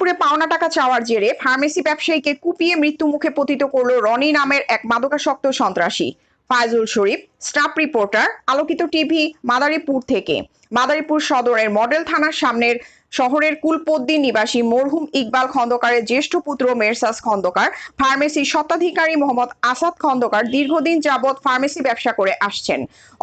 মাদারীপুরে পাওনা টাকা চাওয়ার জেরে ফার্মেসি ব্যবসায়ীকে কুপিয়ে মৃত্যু মুখে পতিত করলো রনি নামের এক মাদকাসক্ত সন্ত্রাসী। ফায়জুল শরীফ, স্টাফ রিপোর্টার, আলোকিত টিভি, মাদারীপুর থেকে। মাদারীপুর সদরের মডেল থানার সামনের শহরের কুলপদ্দি নিবাসী মরহুম ইকবাল খন্দকারের জ্যেষ্ঠ পুত্র মেরসাস খন্দকার ফার্মেসি স্বত্বাধিকারী মোহাম্মদ আসাদ খন্দকার দীর্ঘদিন যাবৎ ফার্মেসি ব্যবসা করে আসছেন।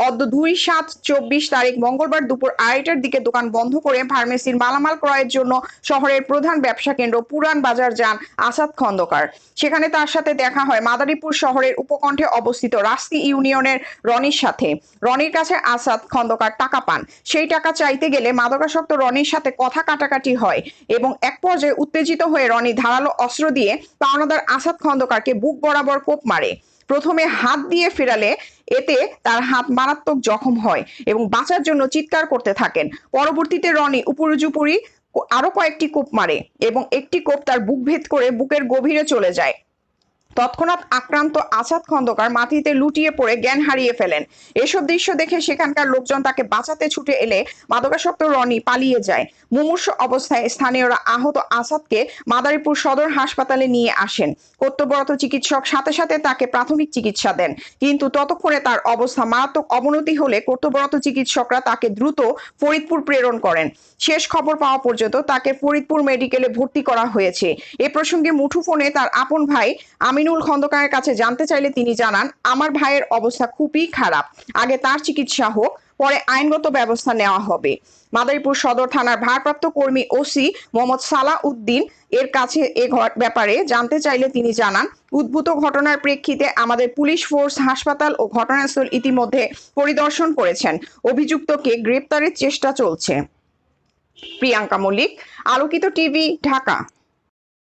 অদ্য ২/৭/২৪ তারিখ মঙ্গলবার দুপুর ২:৩০টার দিকে দোকান বন্ধ করে ফার্মেসির মালামাল ক্রয়ের জন্য শহরের প্রধান ব্যবসা কেন্দ্র পুরান বাজার যান আসাদ খন্দকার। সেখানে তার সাথে দেখা হয় মাদারীপুর শহরের উপকণ্ঠে অবস্থিত রাস্তি ইউনিয়নের রনির সাথে। রনির কাছে আসাদ খন্দকার টাকা পান। সেই টাকা চাইতে গেলে মাদকাসক্ত রনির সাথে কথা কাটাকাটি হয় এবং এক পর্যায়ে উত্তেজিত হয়ে রনি ধারালো অস্ত্র দিয়ে পাওনাদার আসাদ খন্দকারকে বুক বরাবর কোপ মারে। প্রথমে হাত দিয়ে ফেরালে এতে তার হাত মারাত্মক জখম হয় এবং বাঁচার জন্য চিৎকার করতে থাকেন। পরবর্তীতে রনি উপর্যুপরি আরো কয়েকটি কোপ মারে এবং একটি কোপ তার বুক ভেদ করে বুকের গভীরে চলে যায়। তৎক্ষণাৎ আক্রান্ত আসাদ খন্দকার মাটিতে লুটিয়ে পড়ে জ্ঞান হারিয়ে ফেলেন। এসব দৃশ্য দেখে সেখানকার লোকজন তাকে বাঁচাতে ছুটে এলে মাদকাসক্ত রনি পালিয়ে যায়। মুমূর্ষ অবস্থায় স্থানীয়রা আহত আসাদকে মাদারীপুর সদর হাসপাতালে নিয়ে আসেন। কর্তব্যরত চিকিৎসক সাথে সাথে তাকে প্রাথমিক চিকিৎসা দেন, কিন্তু ততক্ষণে তার অবস্থা মারাত্মক অবনতি হলে কর্তব্যরত চিকিৎসকরা তাকে দ্রুত ফরিদপুর প্রেরণ করেন। শেষ খবর পাওয়া পর্যন্ত তাকে ফরিদপুর মেডিকেলে ভর্তি করা হয়েছে। এ প্রসঙ্গে মুঠোফোনে তার আপন ভাই আমিনুল খন্দকারের কাছে জানতে চাইলে তিনি জানান, আমার ভাইয়ের অবস্থা খুবই খারাপ, আগে তার চিকিৎসা হোক, পরে আইনগত ব্যবস্থা নেওয়া হবে। মাদারীপুর সদর থানার ভারপ্রাপ্ত কর্মী ওসি মোহাম্মদ সালাহ উদ্দিন এর কাছে এ ব্যাপারে জানতে চাইলে তিনি জানান, উদ্ভূত ঘটনার প্রেক্ষিতে আমাদের পুলিশ ফোর্স হাসপাতাল ও ঘটনাস্থল ইতিমধ্যে পরিদর্শন করেছেন। অভিযুক্তকে গ্রেপ্তারের চেষ্টা চলছে। প্রিয়াঙ্কা মল্লিক, আলোকিত টিভি, ঢাকা।